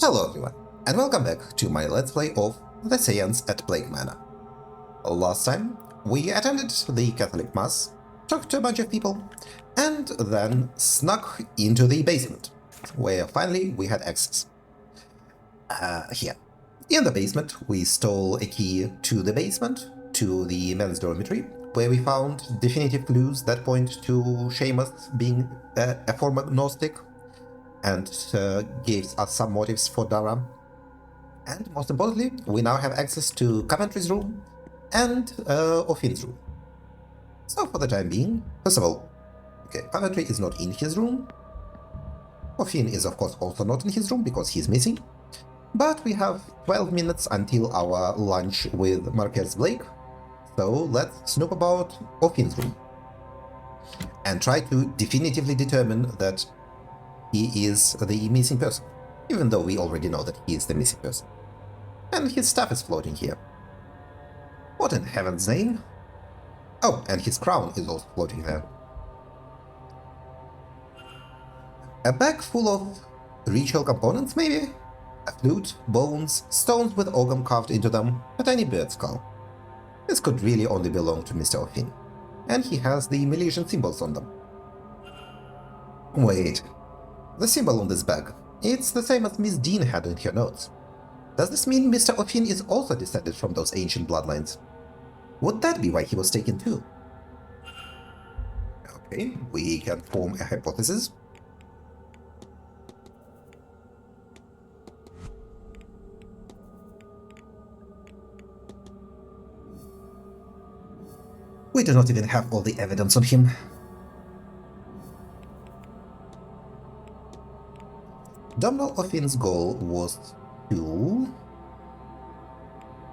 Hello everyone, and welcome back to my Let's Play of the Seance at Plague Manor. Last time, we attended the Catholic Mass, talked to a bunch of people, and then snuck into the basement, where finally we had access. Here. In the basement, we stole a key to the basement, to the men's dormitory, where we found definitive clues that point to Seamus being a former Gnostic, and gave us some motives for Dara. And most importantly, we now have access to Coventry's room and O'Finn's room. So for the time being, first of all, okay, Coventry is not in his room. O'Finn is of course also not in his room because he's missing. But we have 12 minutes until our lunch with Marquez Blake, so let's snoop about O'Finn's room and try to definitively determine that he is the missing person, even though we already know that he is the missing person. And his stuff is floating here. What in heaven's name? Oh, and his crown is also floating there. A bag full of ritual components, maybe? A flute, bones, stones with ogham carved into them, a tiny bird skull. This could really only belong to Mr. O'Finn. And he has the Milesian symbols on them. Wait. The symbol on this bag, it's the same as Miss Dean had in her notes. Does this mean Mr. O'Finn is also descended from those ancient bloodlines? Would that be why he was taken too? Okay, we can form a hypothesis. We do not even have all the evidence on him. Domhnall O'Finn's goal was to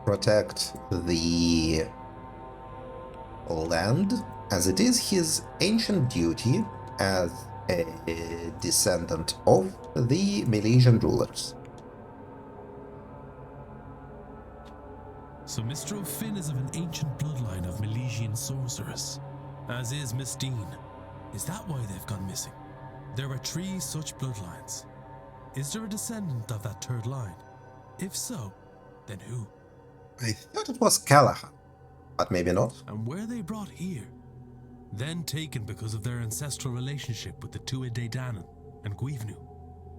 protect the land, as it is his ancient duty as a descendant of the Milesian rulers. So Mr. O'Finn is of an ancient bloodline of Milesian sorcerers, as is Miss Dean. Is that why they've gone missing? There are 3 such bloodlines. Is there a descendant of that third line? If so, then who? I thought it was Callahan, but maybe not. And were they brought here? Then taken because of their ancestral relationship with the Tuatha Dé Danann and Guivnu?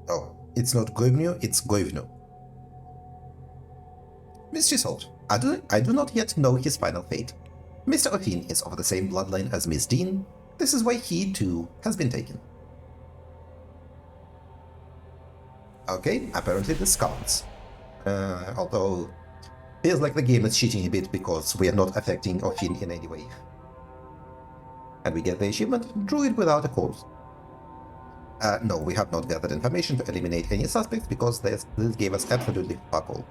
Oh, it's not Guivnu, it's Guivnu. Mistress Holt, I do not yet know his final fate. Mr. O'Finn is of the same bloodline as Miss Dean. This is why he, too, has been taken. Okay, apparently this counts. Although, feels like the game is cheating a bit because we are not affecting O'Finn in any way. And we get the achievement, Druid without a corpse. No, we have not gathered information to eliminate any suspects because this gave us absolutely fuck all.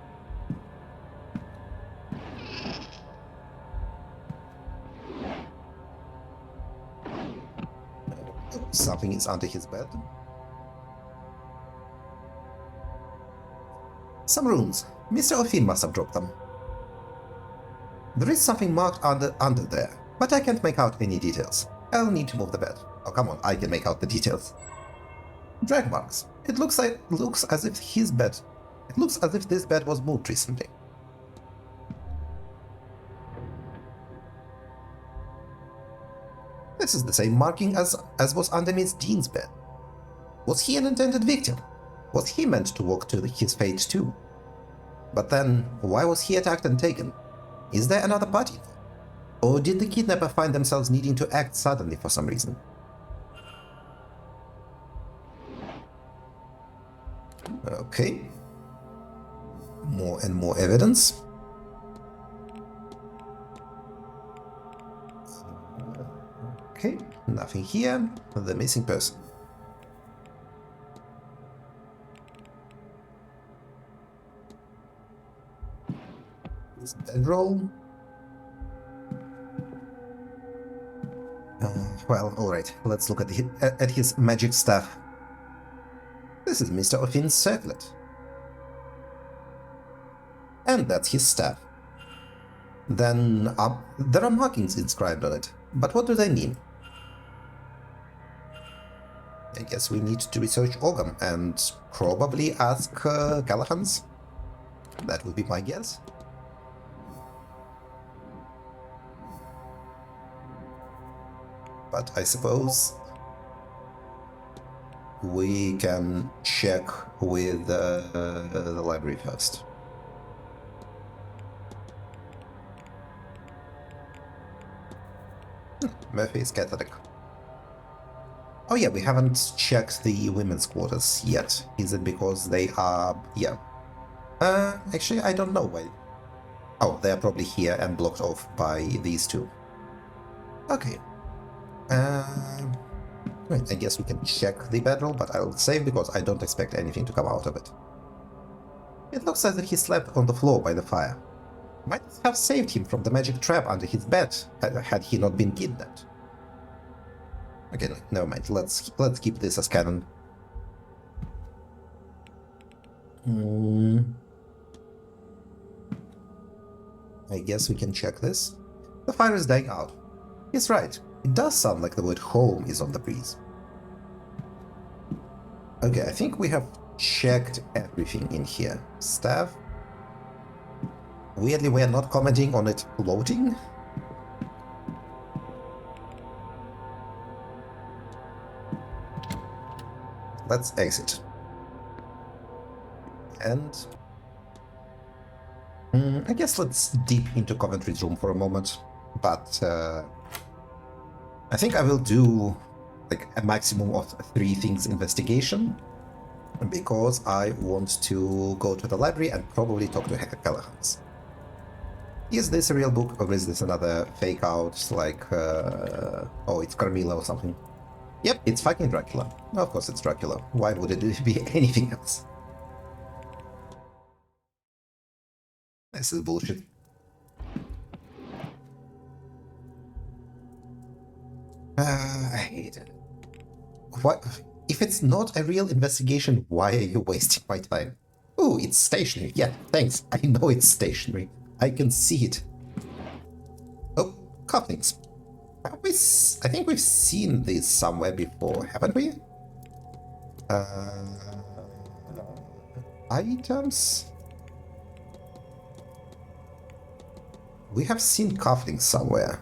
Something is under his bed. Some runes. Mr. O'Finn must have dropped them. There is something marked under there, but I can't make out any details. I'll need to move the bed. Oh, come on, I can make out the details. Drag marks. It looks as if his bed. It looks as if this bed was moved recently. This is the same marking as was under Miss Dean's bed. Was he an intended victim? Was he meant to walk to his fate too? But then, why was he attacked and taken? Is there another party? Or did the kidnapper find themselves needing to act suddenly for some reason? Okay. More and more evidence. Okay, nothing here. The missing person. His bedroll. Well, alright, let's look at his magic staff. This is Mr. O'Finn's circlet. And that's his staff. Then, there are markings inscribed on it, but what do they mean? I guess we need to research Orgum and probably ask Callahan's. That would be my guess. But I suppose we can check with the library first. Murphy is Catholic. Oh yeah, we haven't checked the women's quarters yet. Is it because they are... yeah. Actually, I don't know why. Oh, they're probably here and blocked off by these two. Okay. Right, I guess we can check the bedroll, but I'll save because I don't expect anything to come out of it. It looks as if he slept on the floor by the fire. Might have saved him from the magic trap under his bed, had he not been kidnapped. Okay, no, never mind. Let's keep this as canon. I guess we can check this. The fire is dying out. He's right. It does sound like the word home is on the breeze. Okay, I think we have checked everything in here. Staff. Weirdly, we are not commenting on it floating. Let's exit. And I guess let's deep into Coventry's room for a moment. But I think I will do like a maximum of 3 things investigation, because I want to go to the library and probably talk to Callahan's. Is this a real book, or is this another fake out, like, oh, it's Carmilla or something? Yep, it's fucking Dracula. Of course it's Dracula. Why would it be anything else? This is bullshit. I hate it. What? If it's not a real investigation, why are you wasting my time? Ooh, it's stationary. Yeah, thanks. I know it's stationary. I can see it. Oh, cufflinks. I think we've seen these somewhere before, haven't we? Items? We have seen cufflinks somewhere.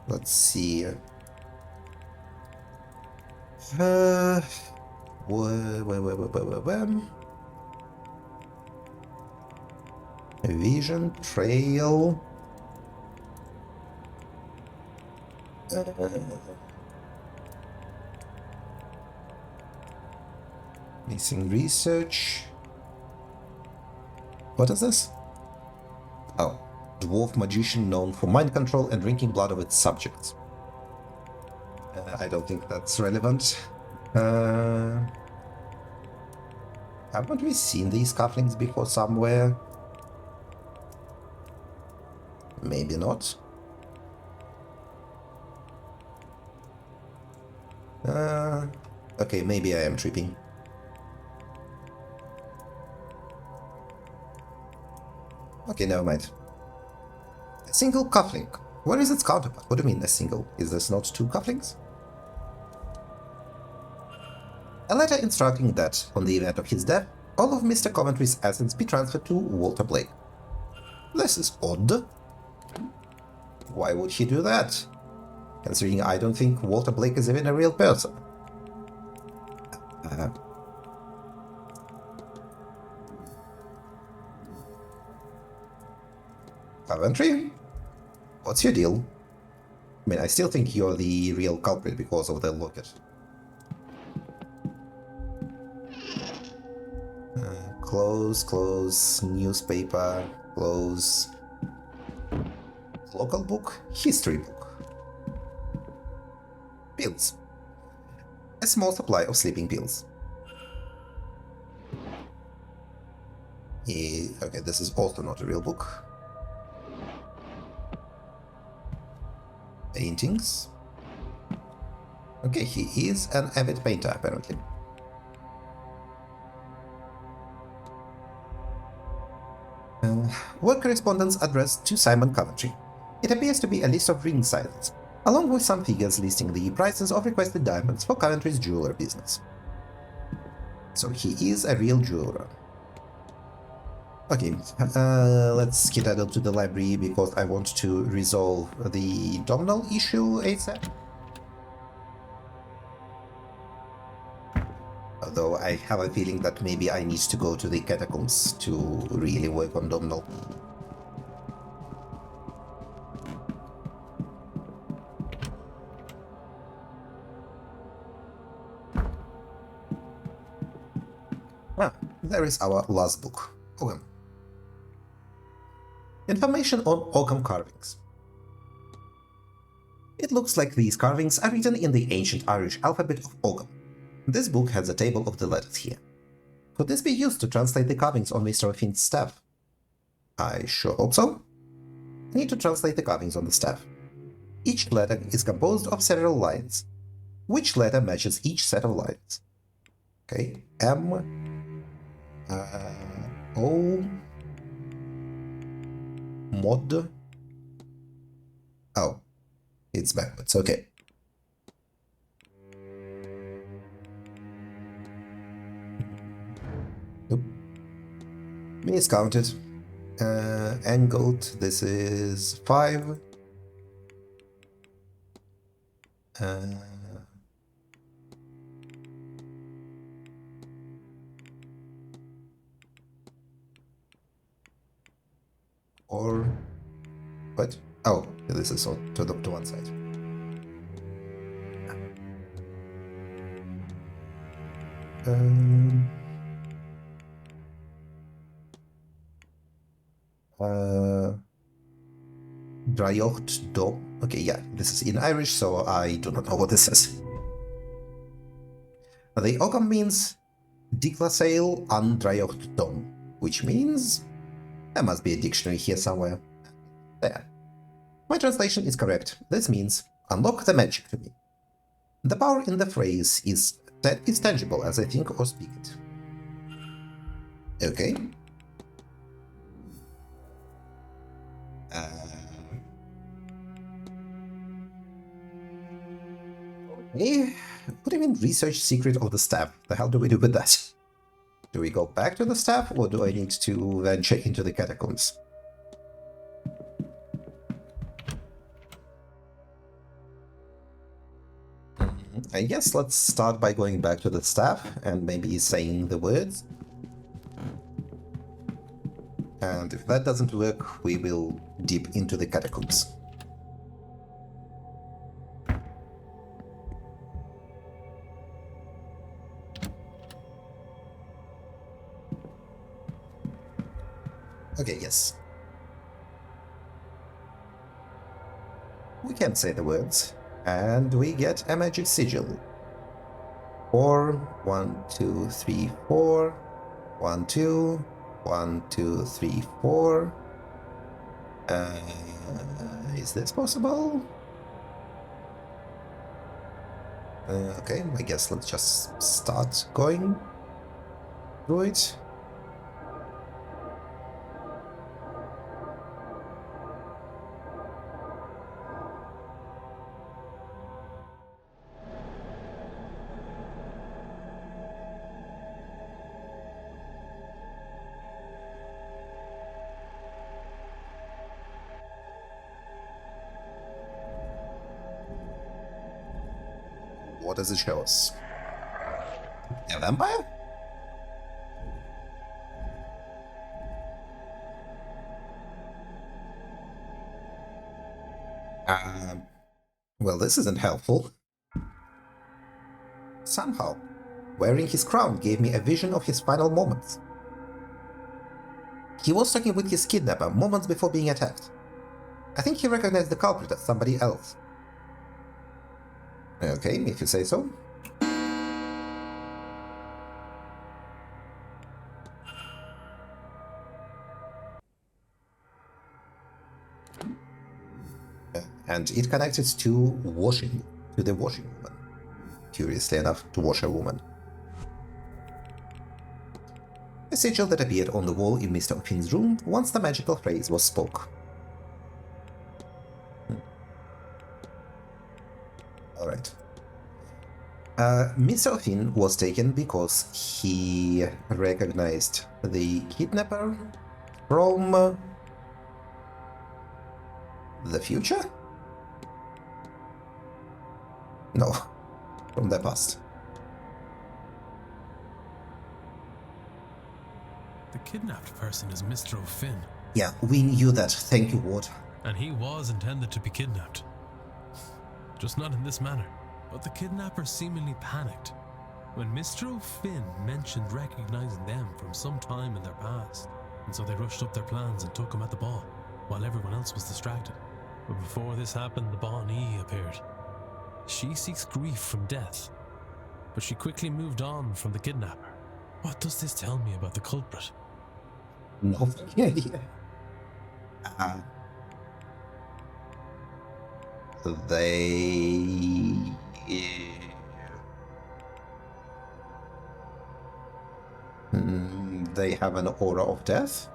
Let's see. Vision trail. Missing research. What is this? Oh, dwarf magician known for mind control and drinking blood of its subjects. I don't think that's relevant. Haven't we seen these cufflinks before somewhere? Maybe not. Okay, maybe I am tripping. Okay, never mind. A single cufflink. Where is its counterpart? What do you mean a single? Is this not 2 cufflinks? A letter instructing that, on the event of his death, all of Mr. Coventry's assets be transferred to Walter Blake. This is odd. Why would he do that? Considering I don't think Walter Blake is even a real person. Coventry? What's your deal? I mean, I still think you're the real culprit because of the locket. Close, newspaper, close. Local book, history book. Pills. A small supply of sleeping pills. Okay, this is also not a real book. Paintings. Okay, he is an avid painter, apparently. Work correspondence addressed to Simon Coventry. It appears to be a list of ring sizes. along with some figures listing the prices of requested diamonds for Coventry's jeweler business. So he is a real jeweler. Okay, let's skedaddle to the library because I want to resolve the domino issue ASAP. Although I have a feeling that maybe I need to go to the catacombs to really work on domino. Ah, there is our last book. Ogham. Information on Ogham carvings. It looks like these carvings are written in the ancient Irish alphabet of Ogham. This book has a table of the letters here. Could this be used to translate the carvings on Mr. Finn's staff? I sure hope so. I need to translate the carvings on the staff. Each letter is composed of several lines. Which letter matches each set of lines? Okay, M, O, Mod. Oh, it's backwards, okay. Nope. Miscounted. Angled, this is 5. Or what? Oh, this is on to one side. Drajocht do. Okay, yeah, this is in Irish, so I do not know what this is. The Ogham means Diclasail an Drajocht dom, which means there must be a dictionary here somewhere. There. My translation is correct. This means unlock the magic to me. The power in the phrase is tangible as I think or speak it. Okay. Okay. What do you mean research secret of the staff? The hell do we do with that? Do we go back to the staff or do I need to venture into the catacombs? I guess let's start by going back to the staff and maybe saying the words. And if that doesn't work, we will dip into the catacombs. Okay, yes. We can say the words, and we get a magic sigil. 4, 1, 2, 3, 4, 1, 2, 1, 2, 3, 4. Is this possible? Okay, I guess let's just start going through it. What does it show us? A vampire? Well, this isn't helpful. Somehow, wearing his crown gave me a vision of his final moments. He was talking with his kidnapper moments before being attacked. I think he recognized the culprit as somebody else. Okay, if you say so. And it connected to the washing woman. Curiously enough, to wash a woman. A sigil that appeared on the wall in Mr. Finn's room once the magical phrase was spoke. Alright. Mr. Finn was taken because he recognized the kidnapper from the future? No, from the past. The kidnapped person is Mr. O'Finn, Yeah, we knew that. Thank you, Ward. and he was intended to be kidnapped. Just not in this manner. But the kidnapper seemingly panicked when Mr. O'Finn mentioned recognizing them from some time in their past, and so they rushed up their plans and took him at the ball, while everyone else was distracted. But before this happened, the Bonnie appeared. She seeks grief from death, but she quickly moved on from the kidnapper. What does this tell me about the culprit? No fucking idea. They... they have an aura of death?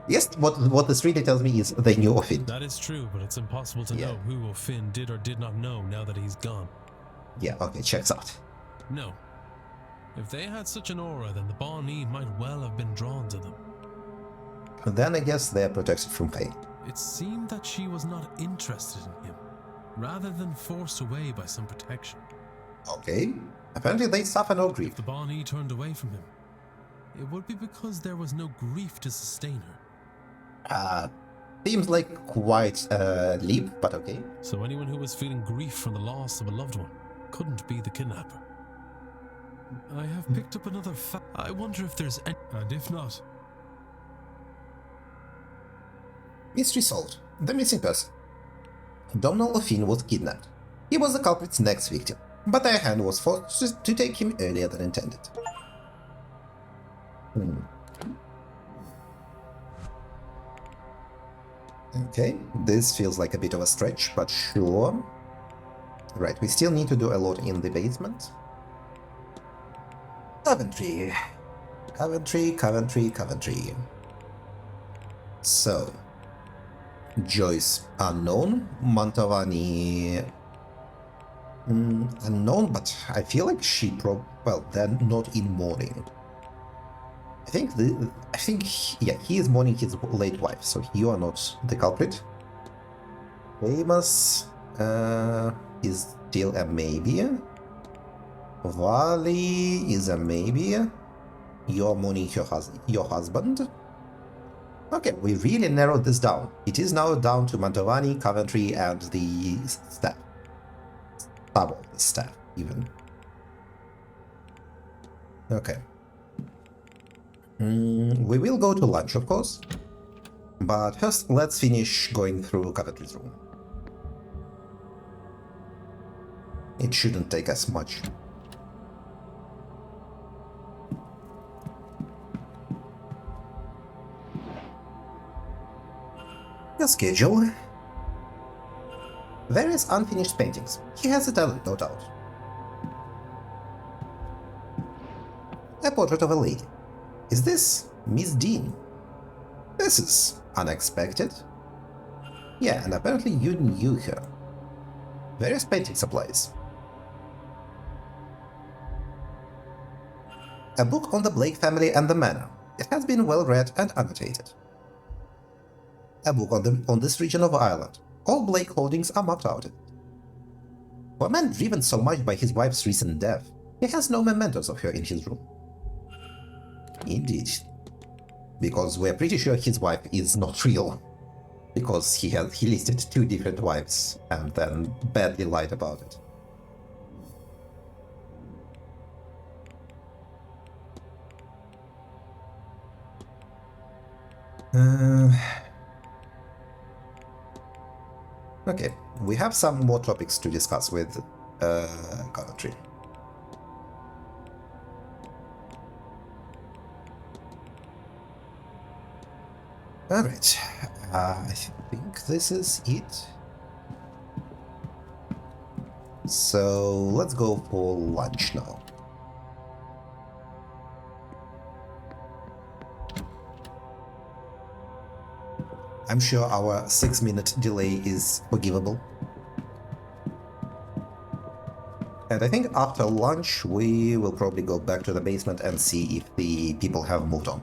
Yes, what this really tells me is they knew of it. That is true, but it's impossible to Yeah. know who O'Finn did or did not know now that he's gone. Yeah, okay, checks out. No. If they had such an aura, then the Bonnie might well have been drawn to them. Then I guess they're protected from pain. It seemed that she was not interested in him, rather than forced away by some protection. Okay. Apparently they suffer no grief. If the Bonnie turned away from him, it would be because there was no grief to sustain her. Seems like quite a leap, but okay. So anyone who was feeling grief from the loss of a loved one couldn't be the kidnapper. I have picked up another fact. I wonder if there's any... And if not... Mystery solved. The missing person. Donald O'Finn was kidnapped. He was the culprit's next victim, but their hand was forced to take him earlier than intended. Okay, this feels like a bit of a stretch, but sure. Right, we still need to do a lot in the basement. Coventry. Coventry, Coventry, Coventry. So, Joyce unknown, Mantovani unknown, but I feel like she well, then not in mourning. Yeah, he is mourning his late wife, so you are not the culprit. Famous is still a maybe. Vali is a maybe. You're mourning your husband. Okay, we really narrowed this down. It is now down to Mantovani, Coventry, and the staff. Some of the staff, even. Okay. We will go to lunch, of course. But first, let's finish going through Coventry's room. It shouldn't take us much. Your schedule. Various unfinished paintings. He has a talent, no doubt. A portrait of a lady. Is this Miss Dean? This is unexpected. Yeah, and apparently you knew her. Various painting supplies. A book on the Blake family and the Manor. It has been well read and annotated. A book on this region of Ireland. All Blake holdings are mapped out in it. For a man driven so much by his wife's recent death, he has no mementos of her in his room. Indeed. Because we're pretty sure his wife is not real. Because he listed 2 different wives and then badly lied about it. Okay, we have some more topics to discuss with Coventry. Alright, I think this is it. So let's go for lunch now. I'm sure our 6-minute delay is forgivable. And I think after lunch we will probably go back to the basement and see if the people have moved on.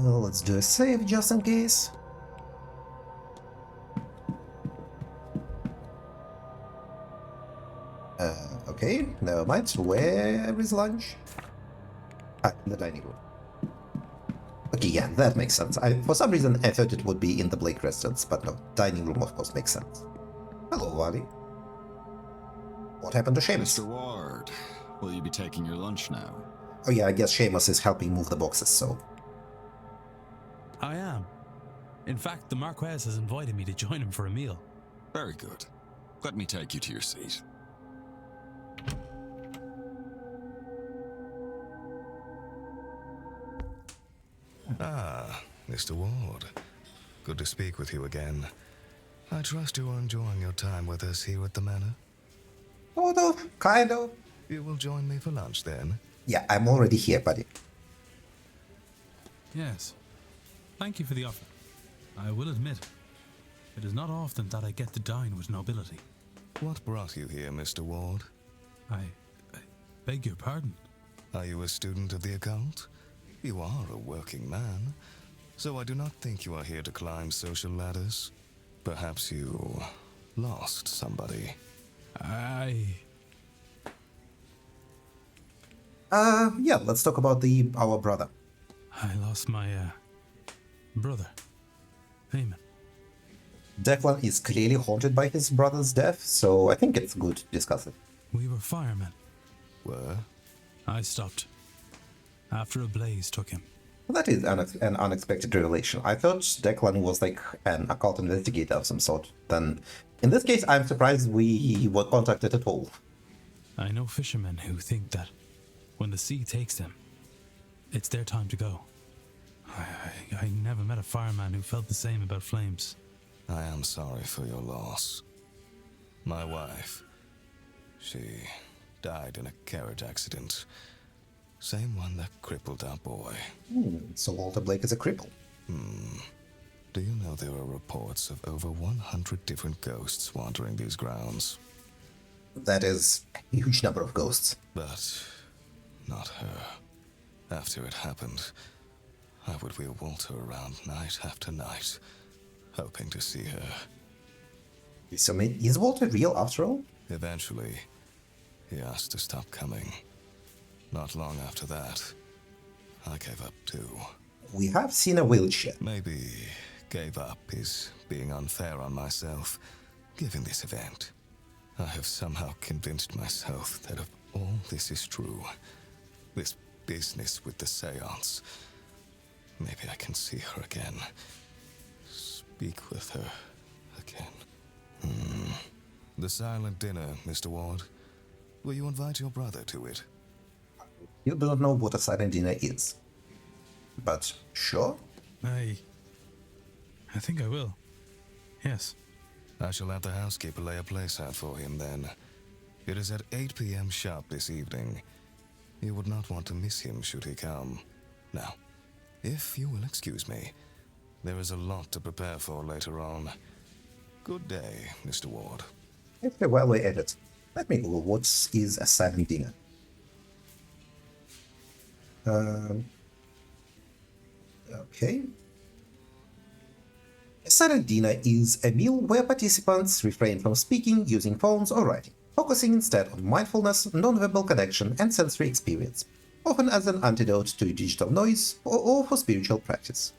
Let's do a save just in case. Okay, never mind. Where is lunch? Ah, in the dining room. Okay, yeah, that makes sense. For some reason, I thought it would be in the Blake residence, but no, dining room, of course, makes sense. Hello, Wally. What happened to Seamus? Mr. Ward, will you be taking your lunch now? Oh yeah, I guess Seamus is helping move the boxes, so... I am. In fact, the Marquess has invited me to join him for a meal. Very good. Let me take you to your seat. Ah, Mr. Ward. Good to speak with you again. I trust you are enjoying your time with us here at the Manor. Sort of, kind of. You will join me for lunch then? Yeah, I'm already here, buddy. Yes. Thank you for the offer. I will admit, it is not often that I get to dine with nobility. What brought you here, Mr. Ward? I beg your pardon. Are you a student of the occult? You are a working man, so I do not think you are here to climb social ladders. Perhaps you lost somebody. Yeah, let's talk about our brother. I lost my, brother, Eamon. Declan is clearly haunted by his brother's death, so I think it's good to discuss it. We were firemen. Were? I stopped after a blaze took him. That is an unexpected revelation. I thought Declan was like an occult investigator of some sort. Then, in this case, I'm surprised we were contacted at all. I know fishermen who think that when the sea takes them, it's their time to go. I never met a fireman who felt the same about flames. I am sorry for your loss. My wife, she died in a carriage accident. Same one that crippled our boy. So Walter Blake is a cripple. Do you know there are reports of over 100 different ghosts wandering these grounds? That is a huge number of ghosts. But not her. After it happened, I would wheel Walter around night after night, hoping to see her. So is Walter real after all? Eventually, he asked to stop coming. Not long after that, I gave up too. We have seen a wheelchair. Maybe gave up is being unfair on myself, given this event. I have somehow convinced myself that if all this is true, this business with the Seance, maybe I can see her again. Speak with her again. The silent dinner, Mr. Ward. Will you invite your brother to it? You do not know what a silent dinner is. But sure. I think I will. Yes. I shall have the housekeeper lay a place out for him then. It is at 8 p.m. sharp this evening. You would not want to miss him should he come. Now, if you will excuse me, there is a lot to prepare for later on. Good day, Mr. Ward. Okay, while we edit, let me Google what is a silent dinner. Okay. A silent dinner is a meal where participants refrain from speaking, using phones, or writing, focusing instead on mindfulness, non-verbal connection, and sensory experience, often as an antidote to digital noise or for spiritual practice.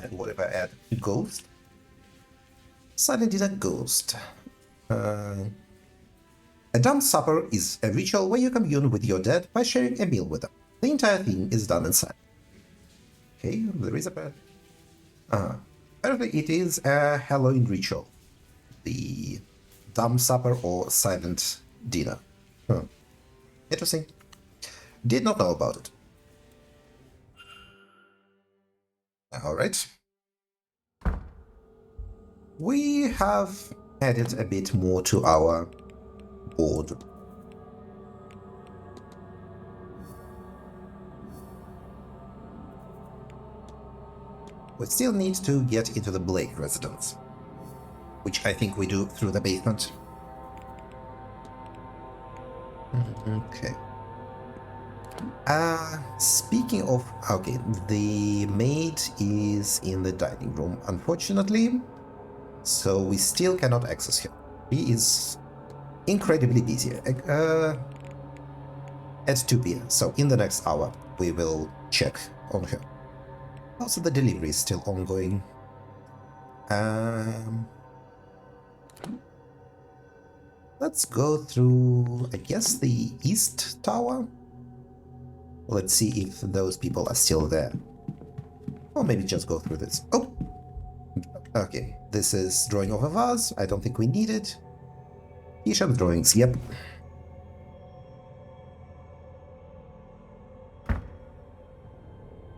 What if I add ghost? Silent dinner ghost. A dumb supper is a ritual where you commune with your dead by sharing a meal with them. The entire thing is done inside. Okay, there is a bad. Apparently it is a Halloween ritual. The dumb supper or silent dinner. Interesting. Did not know about it. Alright. We have added a bit more to our board. We still need to get into the Blake residence, which I think we do through the basement. Okay. Speaking of... Okay, the maid is in the dining room, unfortunately, so we still cannot access her. He is incredibly busy. At 2 p.m. So in the next hour, we will check on her. Also, the delivery is still ongoing. Let's go through, I guess, the East Tower. Let's see if those people are still there. Or maybe just go through this. Oh! Okay, this is drawing of a vase. I don't think we need it. T-shirt drawings, yep.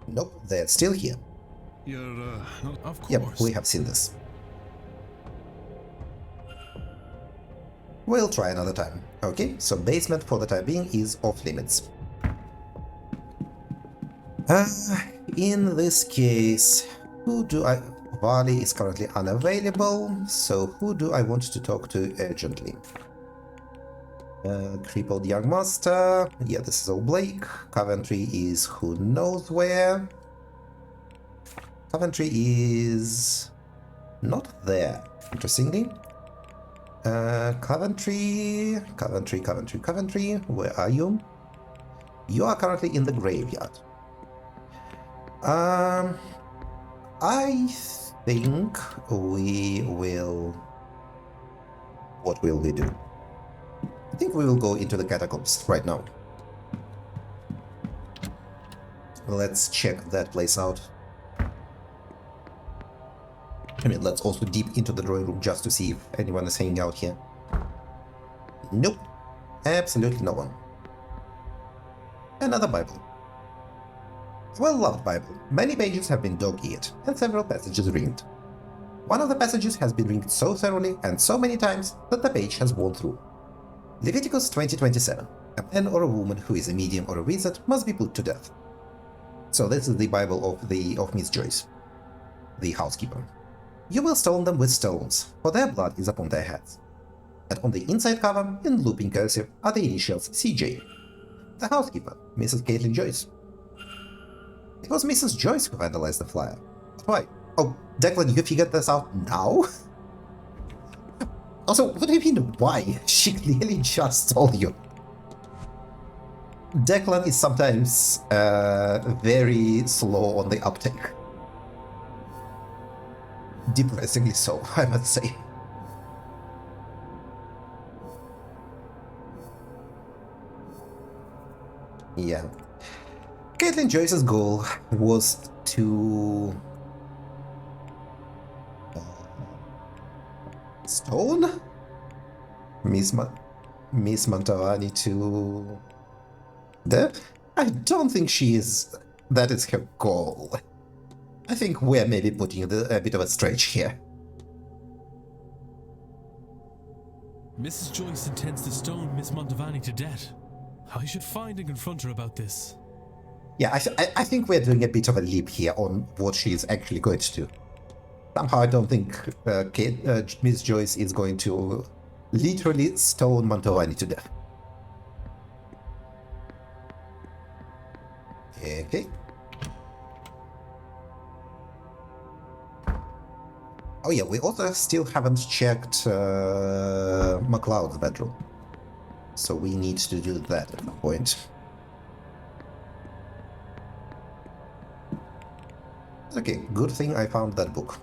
Nope, they're still here. You're, of course. Yep, we have seen this. We'll try another time. Okay, so basement for the time being is off limits. In this case, who do I... Vali is currently unavailable, so who do I want to talk to urgently? Crippled young master. Yeah, this is all Blake. Coventry is who knows where. Coventry is not there, interestingly. Coventry, where are you? You are currently in the graveyard. I think we will... What will we do? I think we will go into the catacombs right now. Let's check that place out. I mean, let's also deep into the drawing room just to see if anyone is hanging out here. Nope. Absolutely no one. Another Bible. Well-loved Bible. Many pages have been dog-eared, and several passages ringed. One of the passages has been ringed so thoroughly and so many times that the page has worn through. Leviticus 20:27. A man or a woman who is a medium or a wizard must be put to death. So this is the Bible of Miss Joyce, the housekeeper. You will stone them with stones, for their blood is upon their heads. And on the inside cover, in looping cursive, are the initials CJ. The housekeeper, Mrs. Caitlin Joyce. It was Mrs. Joyce who vandalized the flyer. But why? Oh, Declan, you figured this out now? Also, what do you mean, why? She clearly just told you. Declan is sometimes very slow on the uptake. Depressingly so, I must say. Yeah. Caitlin Joyce's goal was to... stone? Miss Mantovani to... death? I don't think she is... that is her goal. I think we're maybe putting a bit of a stretch here. Mrs. Joyce intends to stone Miss Mantovani to death. I should find and confront her about this. Yeah, I think we're doing a bit of a leap here on what she is actually going to do. Somehow I don't think Miss Joyce is going to literally stone Mantovani to death. Okay. Oh yeah, we also still haven't checked MacLeod's bedroom. So we need to do that at some point. Okay, good thing I found that book.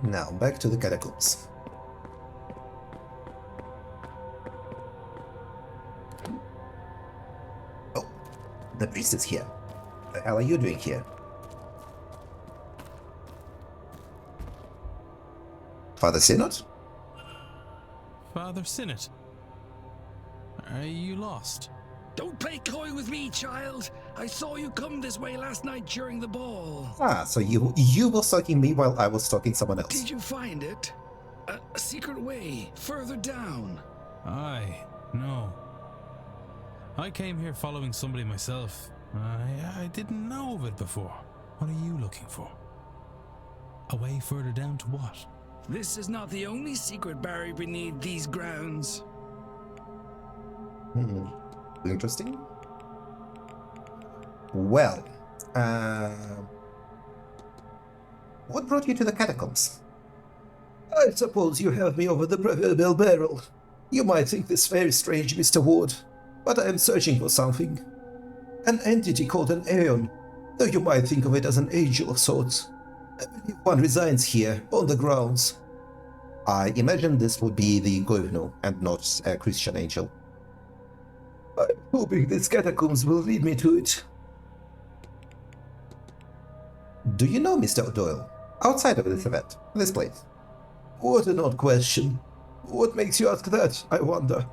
Now, back to the catacombs. Oh, the priest is here. What the hell are you doing here? Father Synod? Father Synod? Are you lost? Don't play coy with me, child. I saw you come this way last night during the ball. Ah, so you were stalking me while I was stalking someone else. Did you find it? A secret way further down. Aye, no. I came here following somebody myself. I didn't know of it before. What are you looking for? A way further down to what? This is not the only secret buried beneath these grounds. Interesting. Well, what brought you to the catacombs? I suppose you have me over the proverbial barrel. You might think this very strange, Mr. Ward, but I am searching for something. An entity called an Aeon, though you might think of it as an angel of sorts. I believe one resides here, on the grounds. I imagine this would be the Govno, and not a Christian angel. I'm hoping these catacombs will lead me to it. Do you know Mr. O'Doyle? Outside of this event, this place? What an odd question. What makes you ask that, I wonder?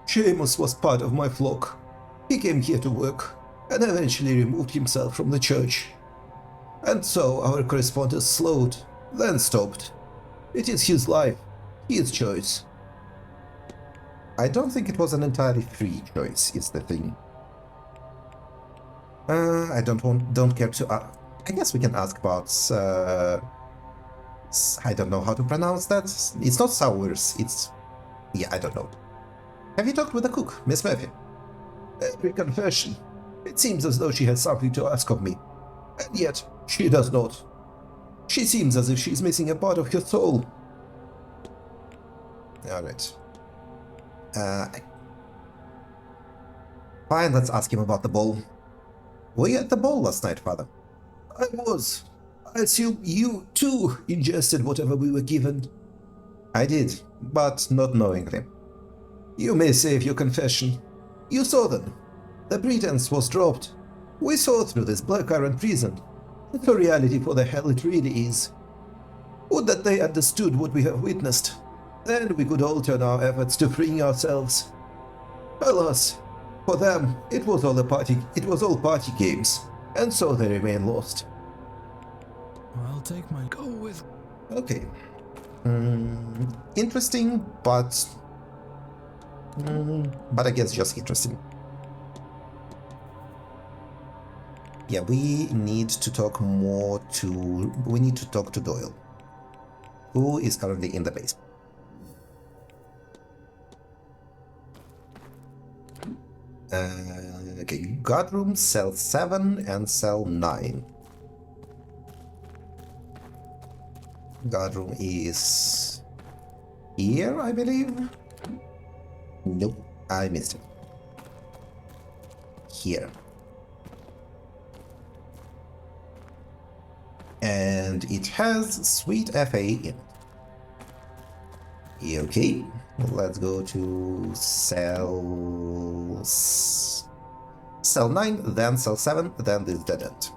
Seamus was part of my flock. He came here to work, and eventually removed himself from the church. And so our correspondence slowed, then stopped. It is his life, his choice. I don't think it was an entirely free choice, is the thing. I don't care to... I guess we can ask about... I don't know how to pronounce that. It's not sours, it's... Yeah, I don't know. Have you talked with the cook, Miss Murphy? Every confession. It seems as though she has something to ask of me. And yet, she does not. She seems as if she's missing a part of her soul. Alright. Fine, let's ask him about the ball. Were you at the ball last night, Father? I was. I assume you, too, ingested whatever we were given. I did, but not knowingly. You may save your confession. You saw them. The pretense was dropped. We saw through this black iron prison. The reality for the hell it really is. Would that they understood what we have witnessed. Then we could all turn our efforts to freeing ourselves. Alas, for them, it was all party games, and so they remain lost. I'll take my... Go with... Okay. Interesting, but I guess just interesting. Yeah, we need to talk to Doyle, who is currently in the basement. Okay, guard room, cell 7 and cell 9. Guard room is here, I believe. Nope, I missed it. Here. And it has sweet FA in it. Okay, let's go to cell 9, then cell 7, then this dead end.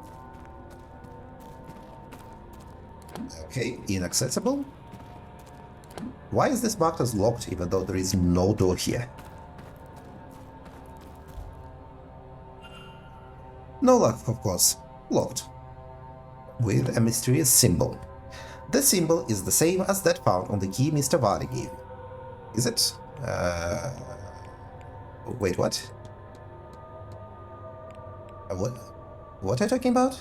Okay, inaccessible. Why is this marked as locked even though there is no door here? No lock, of course. Locked. With a mysterious symbol. The symbol is the same as that found on the key Mr. Vardy gave. Is it? Wait, what? What are you talking about?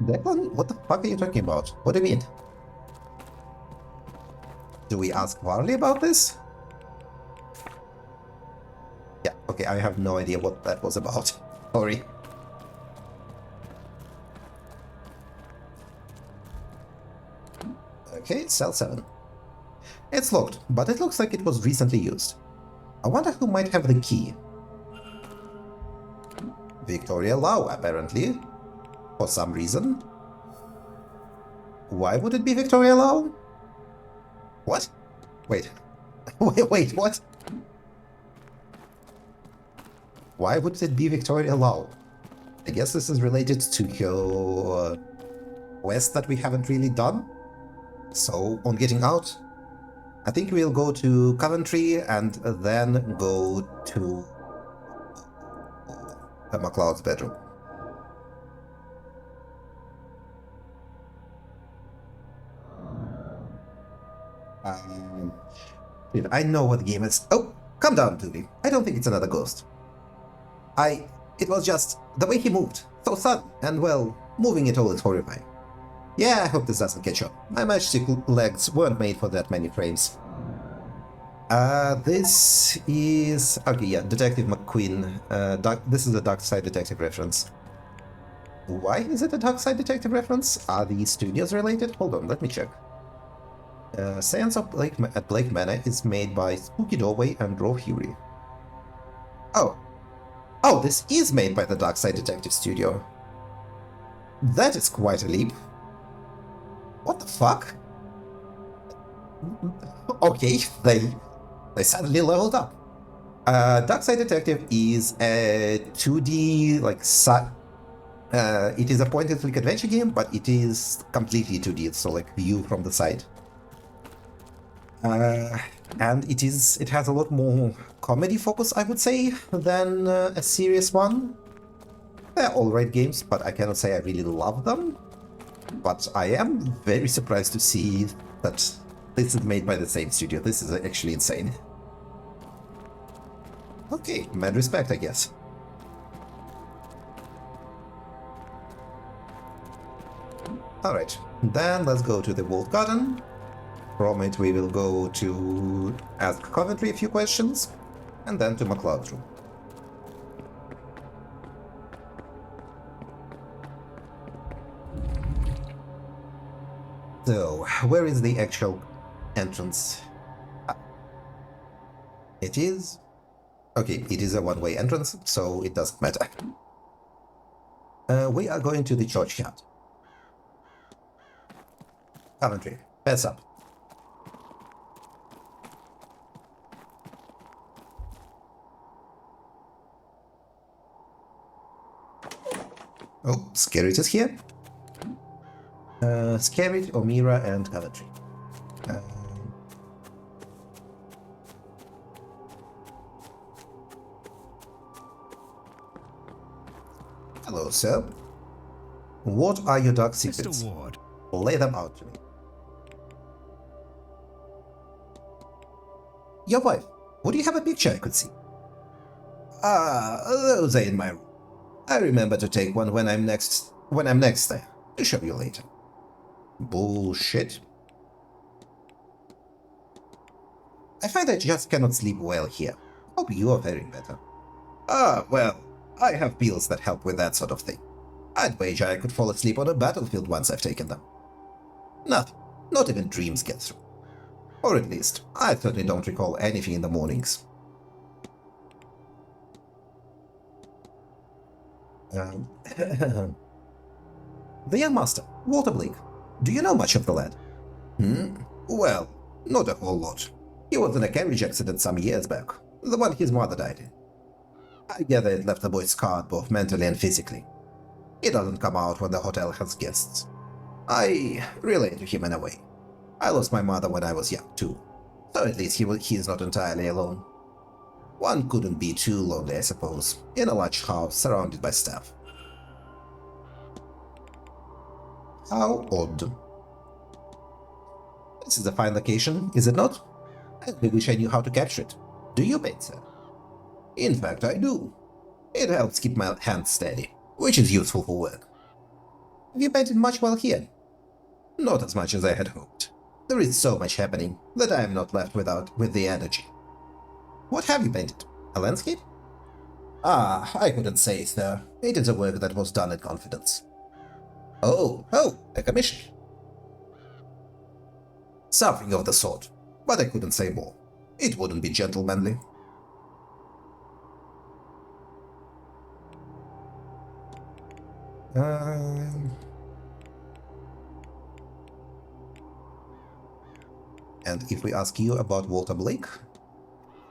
Declan, what the fuck are you talking about? What do you mean? Do we ask Varley about this? Yeah, okay, I have no idea what that was about. Sorry. Okay, cell 7. It's locked, but it looks like it was recently used. I wonder who might have the key. Victoria Lau, apparently. For some reason. Why would it be Victoria Lau? What? Wait. Wait, what? Why would it be Victoria Lau? I guess this is related to her quest that we haven't really done. So, on getting out, I think we'll go to Coventry and then go to MacLeod's bedroom. Dude, I know what the game is. Oh, calm down, Dooley. I don't think it's another ghost. It was just the way he moved. So sudden, and well, moving at all is horrifying. Yeah, I hope this doesn't catch up. My magic legs weren't made for that many frames. This is... Okay, yeah, Detective McQueen. This is a Dark Side Detective reference. Why is it a Dark Side Detective reference? Are the studios related? Hold on, let me check. Seance at Blake Manor is made by Spooky Doorway and Raw Fury. Oh. Oh, this is made by the Dark Side Detective Studio. That is quite a leap. What the fuck? Okay, they suddenly leveled up. Dark Side Detective is a 2D, like, it is a point-and-click adventure game, but it is completely 2D, so like view from the side. And it has a lot more comedy focus, I would say, than a serious one. They're alright games, but I cannot say I really love them. But I am very surprised to see that this is made by the same studio. This is actually insane. Okay, mad respect, I guess. Alright, then let's go to the Walled Garden. From it we will go to ask Coventry a few questions, and then to MacLeod's room. So, where is the actual entrance? It is... Okay, it is a one-way entrance, so it doesn't matter. We are going to the churchyard. Coventry, pass up. Oh, Scarrit is here. Scarrit, O'Meara, and Coventry. Hello, sir. What are your dark secrets? Mr. Ward. Lay them out to me. Your wife. Would you have a picture I could see? Ah, those are in my room. I remember to take one when I'm next there. To show you later. Bullshit. I find I just cannot sleep well here. Hope you are faring better. Ah, well, I have pills that help with that sort of thing. I'd wager I could fall asleep on a battlefield once I've taken them. Nothing. Not even dreams get through. Or at least, I certainly don't recall anything in the mornings. The young master, Walter Blake. Do you know much of the lad? Well, not a whole lot. He was in a carriage accident some years back, the one his mother died in. I gather it left the boy scarred both mentally and physically. He doesn't come out when the hotel has guests. I relate to him in a way. I lost my mother when I was young too, so at least he is not entirely alone. One couldn't be too lonely, I suppose, in a large house surrounded by staff. How odd. This is a fine location, is it not? I wish I knew how to capture it. Do you, paint, sir? In fact, I do. It helps keep my hands steady, which is useful for work. Have you painted much while here? Not as much as I had hoped. There is so much happening that I am not left with the energy. What have you painted? A landscape? Ah, I couldn't say, sir. It is a work that was done in confidence. Oh, a commission. Something of the sort, but I couldn't say more. It wouldn't be gentlemanly. And if we ask you about Walter Blake?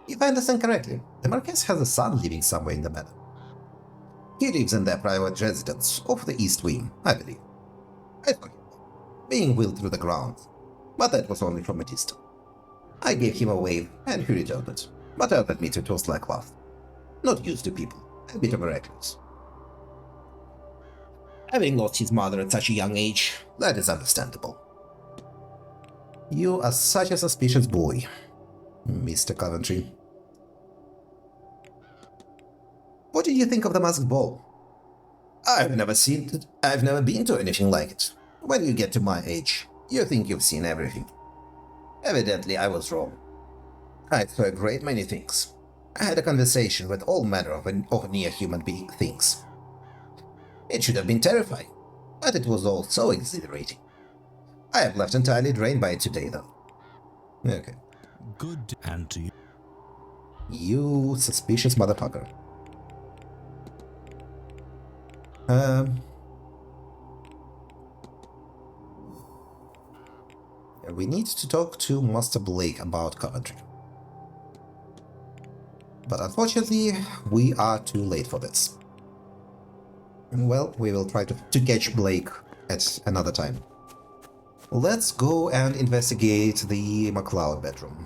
If I understand correctly, the Marquess has a son living somewhere in the manor. He lives in their private residence off the east wing, I believe. I saw him being wheeled through the grounds, but that was only from a distance. I gave him a wave and he returned it, but I'll admit it was lackluster. Not used to people, a bit miraculous. Having lost his mother at such a young age, that is understandable. You are such a suspicious boy, Mr. Coventry. What did you think of the masked ball? I've never been to anything like it. When you get to my age, you think you've seen everything. Evidently, I was wrong. I saw a great many things. I had a conversation with all manner of near-human things. It should have been terrifying, but it was all so exhilarating. I am left entirely drained by it today, though. Okay. Good and to you. You suspicious motherfucker. We need to talk to Master Blake about Coventry. But unfortunately, we are too late for this. Well, we will try to catch Blake at another time. Let's go and investigate the MacLeod bedroom.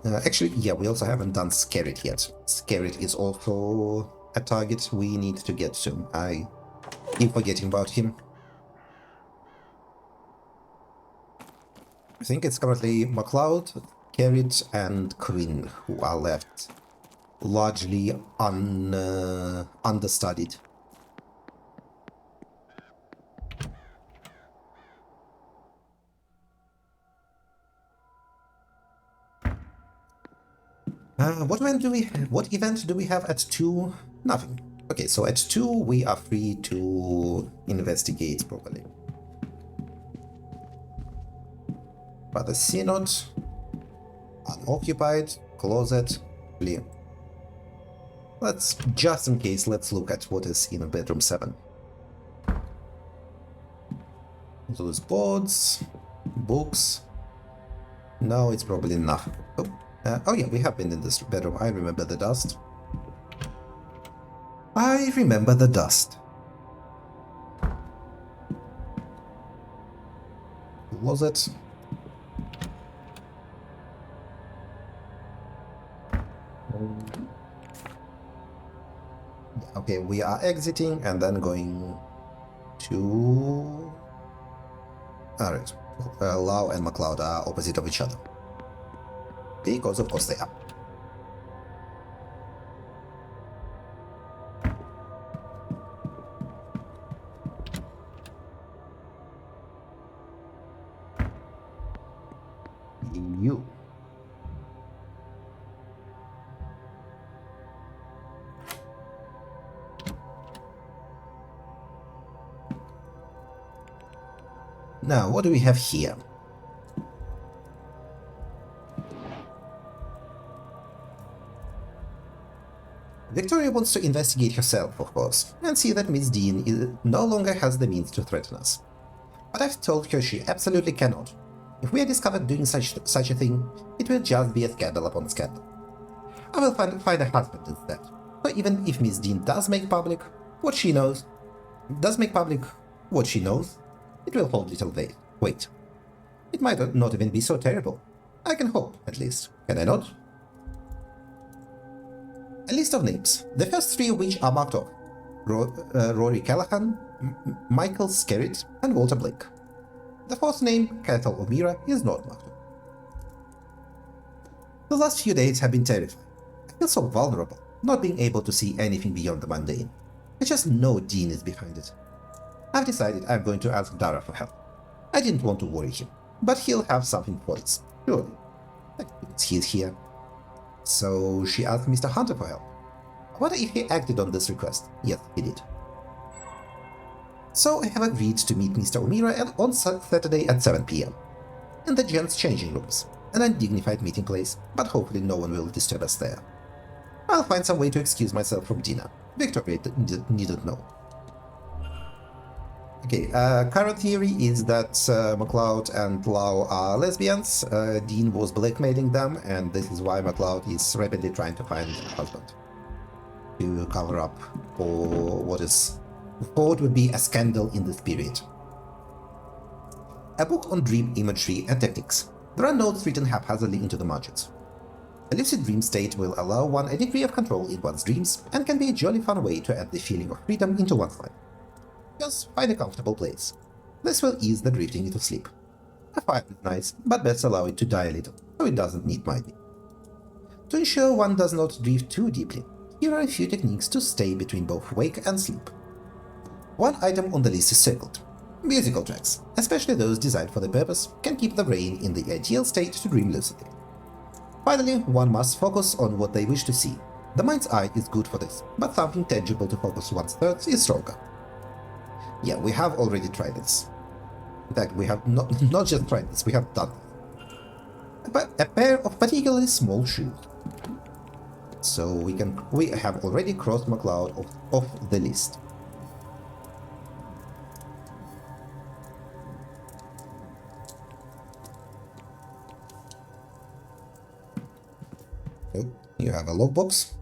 Actually, yeah, we also haven't done Skerrit yet. Skerrit is also a target we need to get to. I keep forgetting about him. I think it's currently MacLeod, Skerrit, and Quinn who are left largely understudied. What event do we have at 2? Nothing. Okay, so at 2 we are free to investigate properly. But the Synod, unoccupied, closet, clear. Let's, just in case, let's look at what is in bedroom 7. Those boards, books. No, it's probably nothing. Oh yeah, we have been in this bedroom. I remember the dust. I remember the dust. Closet. Okay, we are exiting and then going to... Alright, Lau and MacLeod are opposite of each other. Because of course they are. You. Now, what do we have here? Victoria wants to investigate herself, of course, and see that Miss Dean no longer has the means to threaten us. But I've told her she absolutely cannot. If we are discovered doing such a thing, it will just be a scandal upon scandal. I will find a husband instead. So even if Miss Dean does make public what she knows, it will hold little weight. It might not even be so terrible. I can hope, at least. Can I not? A list of names, the first 3 of which are marked off. Rory Callahan, Michael Skerrit, and Walter Blake. The 4th name, Cathal O'Meara, is not marked off. The last few days have been terrifying. I feel so vulnerable, not being able to see anything beyond the mundane. I just know Dean is behind it. I've decided I'm going to ask Dara for help. I didn't want to worry him, but he'll have something for this, surely. He's here. So she asked Mr. Hunter for help. I wonder if he acted on this request. Yes, he did. So I have agreed to meet Mr. O'Meara on Saturday at 7 p.m. in the gents' changing rooms, an undignified meeting place, but hopefully no one will disturb us there. I'll find some way to excuse myself from dinner. Victoria needn't know. Okay, current theory is that MacLeod and Lau are lesbians. Dean was blackmailing them, and this is why MacLeod is rapidly trying to find a husband to cover up for what would be a scandal in this period. A book on dream imagery and techniques. There are notes written haphazardly into the margins. A lucid dream state will allow one a degree of control in one's dreams and can be a jolly fun way to add the feeling of freedom into one's life. Just find a comfortable place. This will ease the drifting into sleep. A fire is nice, but best allow it to die a little, so it doesn't need my need. To ensure one does not drift too deeply, here are a few techniques to stay between both wake and sleep. One item on the list is circled. Musical tracks, especially those designed for the purpose, can keep the brain in the ideal state to dream lucidly. Finally, one must focus on what they wish to see. The mind's eye is good for this, but something tangible to focus one's thoughts is stronger. Yeah, we have already tried this. In fact, we have not just tried this, we have done it. But a pair of particularly small shoes. So we have already crossed MacLeod off the list. Oh, you have a logbox.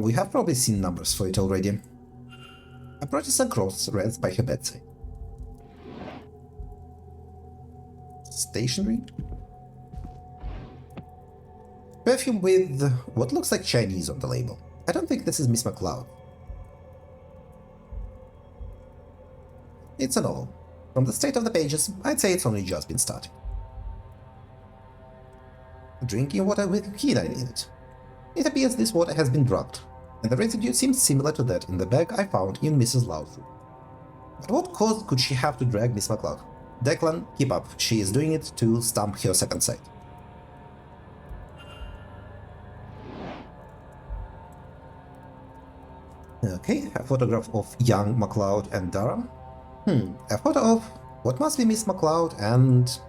We have probably seen numbers for it already. Approaches and cross rests by her bedside. Stationery. Perfume with what looks like Chinese on the label. I don't think this is Miss MacLeod. It's a novel. From the state of the pages, I'd say it's only just been starting. Drinking water with quinine in it. It appears this water has been drugged, and the residue seems similar to that in the bag I found in Mrs. Lau's room. But what cause could she have to drag Miss MacLeod? Declan, keep up. She is doing it to stump her second sight. Okay, a photograph of young MacLeod and Dara. A photo of what must be Miss MacLeod and...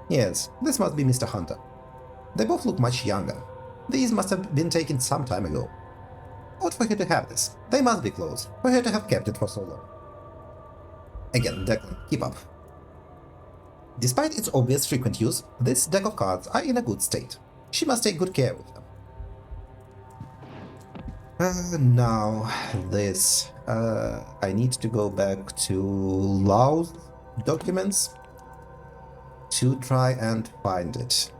Yes, this must be Mr. Hunter. They both look much younger. These must have been taken some time ago. Odd for her to have this. They must be close, for her to have kept it for so long. Again, Declan, keep up. Despite its obvious frequent use, this deck of cards are in a good state. She must take good care with them. Now, this... I need to go back to Lau's documents to try and find it.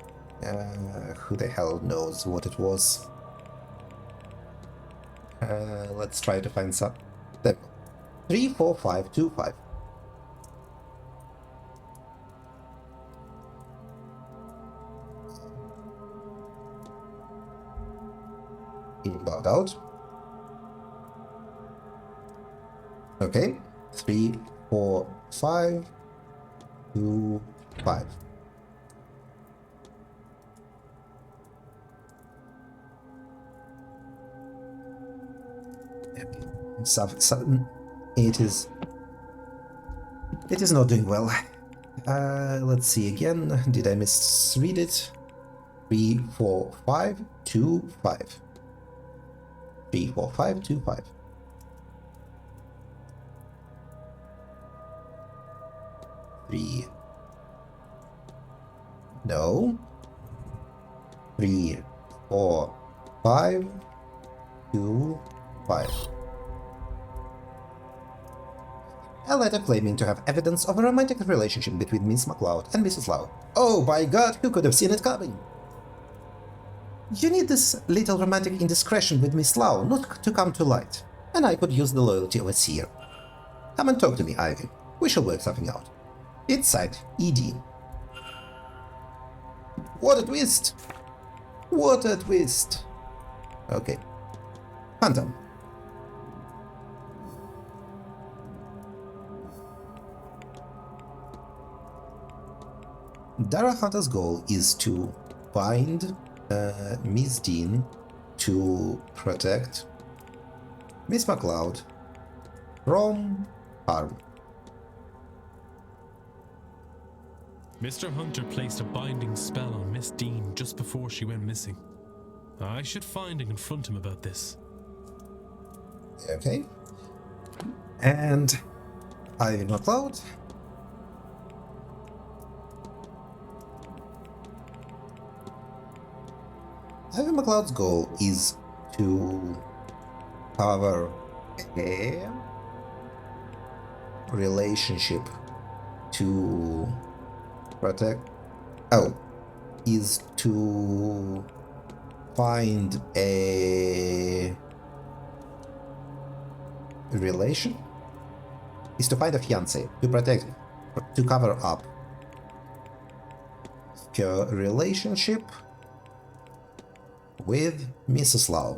Who the hell knows what it was? Let's try to find some... There. 34525. Inbound out. Okay. 3, 4, 5, 2, 5. It is not doing well. Let's see again. Did I misread it? 3, 4, 5, 2, 5. 3, 4, 5, 2, 5. Three. No. 3, 4, 5, 2, 5. A letter claiming to have evidence of a romantic relationship between Miss MacLeod and Mrs. Lau. Oh, by God, who could have seen it coming? You need this little romantic indiscretion with Miss Lau not to come to light, and I could use the loyalty of a seer. Come and talk to me, Ivy. We shall work something out. It's signed, E.D. What a twist! What a twist! Okay. Hunter. Dara Hunter's goal is to find Miss Dean to protect Miss MacLeod from harm. Mr. Hunter placed a binding spell on Miss Dean just before she went missing. I should find and confront him about this. Okay. And Ivy MacLeod. Ivy MacLeod's goal is to cover a relationship to protect. Oh, is to find a relation? is to find a fiancé, to protect, to cover up her relationship with Mrs. Lau.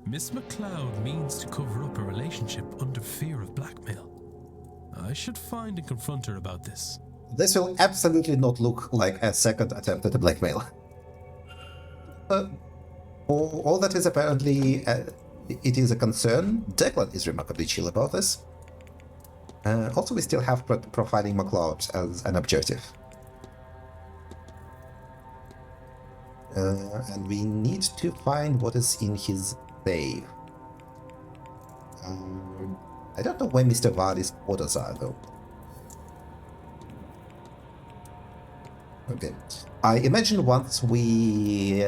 Miss MacLeod means to cover up a relationship under fear of blackmail. I should find and confront her about this. This will absolutely not look like a second attempt at a blackmail. All that is apparently it is a concern. Declan is remarkably chill about this. Also, we still have profiling MacLeod as an objective. And we need to find what is in his save. I don't know where Mr. Vardy's orders are, though. Okay. I imagine once we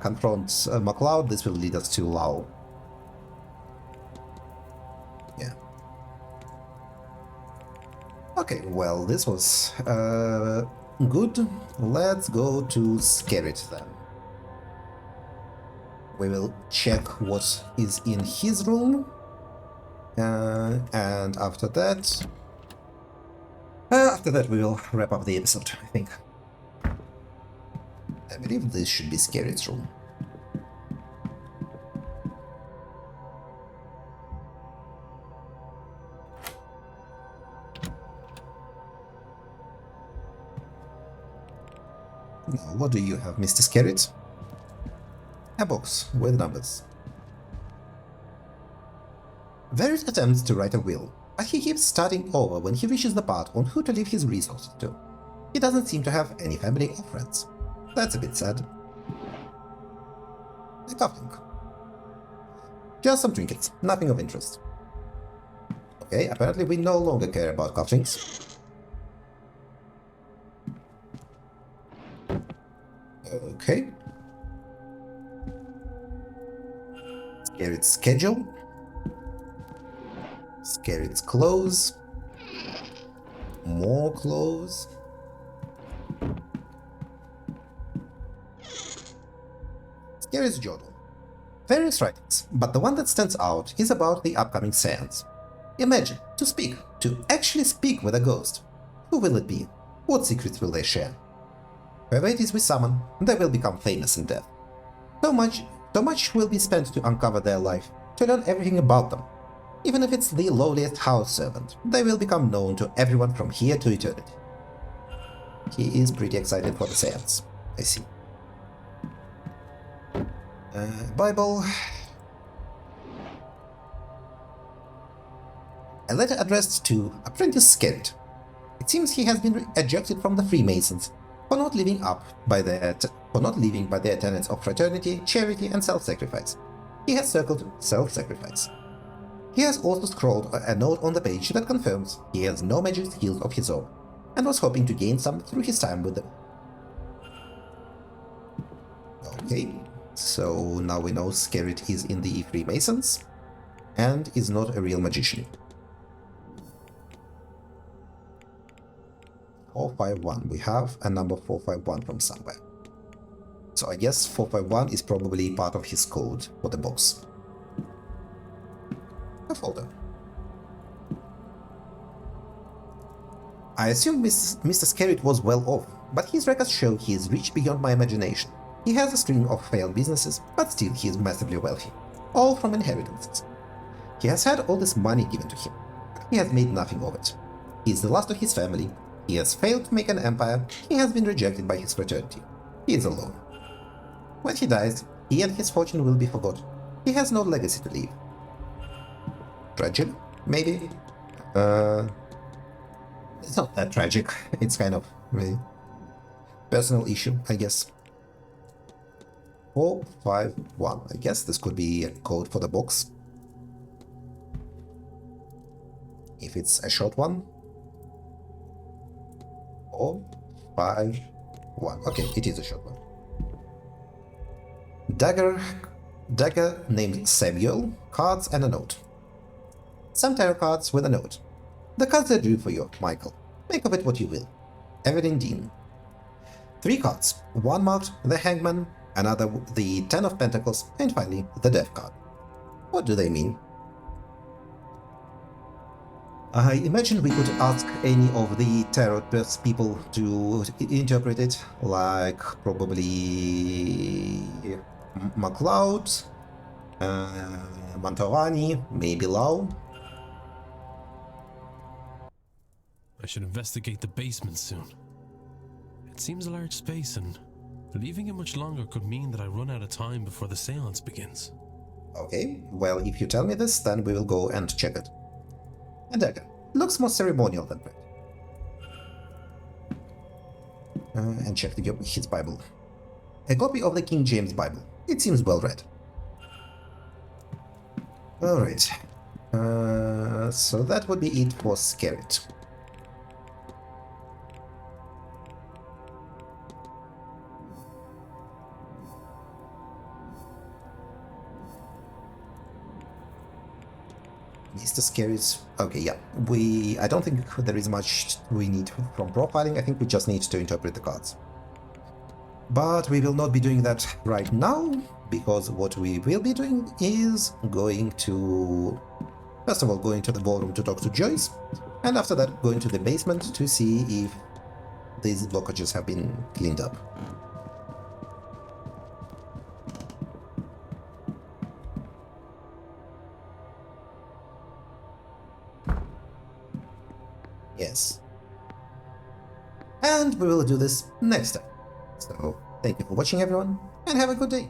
confront MacLeod, this will lead us to Lau. Yeah. Okay, well, this was good. Let's go to Skerrit then. We will check what is in his room. And after that we will wrap up the episode, I think. I believe this should be Skerrit's room. Now, what do you have, Mr. Skerrit? A box with numbers. Various attempts to write a will, but he keeps starting over when he reaches the part on who to leave his resources to. He doesn't seem to have any family or friends. That's a bit sad. A cufflink. Just some trinkets, nothing of interest. Okay, apparently we no longer care about cufflinks. Okay. Skerrit's schedule. Skerrit's clothes. More clothes. Skerrit's journal. Various writings, but the one that stands out is about the upcoming seance. Imagine, to actually speak with a ghost. Who will it be? What secrets will they share? Whoever it is we summon, they will become famous in death. So much will be spent to uncover their life, to learn everything about them. Even if it's the lowliest house servant, they will become known to everyone from here to eternity. He is pretty excited for the seance. I see. Bible. A letter addressed to Apprentice Skerrit. It seems he has been ejected from the Freemasons for not living by their tenets of fraternity, charity, and self-sacrifice. He has circled self-sacrifice. He has also scrawled a note on the page that confirms he has no magic skills of his own, and was hoping to gain some through his time with them. Okay, so now we know Skerrit is in the Freemasons, and is not a real magician. 451. We have a number 451 from somewhere. So I guess 451 is probably part of his code for the box. A folder. I assume Mr. Skerrit was well off, but his records show he is rich beyond my imagination. He has a string of failed businesses, but still he is massively wealthy, all from inheritances. He has had all this money given to him, but he has made nothing of it. He is the last of his family. He has failed to make an empire. He has been rejected by his fraternity. He is alone. When he dies, he and his fortune will be forgotten. He has no legacy to leave. Tragic, maybe? It's not that tragic. It's kind of a personal issue, I guess. 451. I guess this could be a code for the box. If it's a short one. 451. Okay, it is a short one. Dagger named Samuel, cards and a note. Some tarot cards with a note. The cards I drew for you, Michael. Make of it what you will. Evelyn Dean. 3 cards. One marked the Hangman, another the Ten of Pentacles, and finally the Death card. What do they mean? I imagine we could ask any of the tarot people to interpret it, like probably MacLeod, Mantovani, maybe Lau. I should investigate the basement soon. It seems a large space, and leaving it much longer could mean that I run out of time before the seance begins. Okay, well, if you tell me this, then we will go and check it. A dagger. Looks more ceremonial than that. And check his Bible. A copy of the King James Bible. It seems well read. Alright. So that would be it for Scarlet. Mr. Scary's... Okay, yeah. I don't think there is much we need from profiling. I think we just need to interpret the cards. But we will not be doing that right now, because what we will be doing is going to... First of all, going to the ballroom to talk to Joyce, and after that going to the basement to see if these blockages have been cleaned up. Yes. And we will do this next time. So, thank you for watching everyone, and have a good day.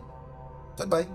Goodbye.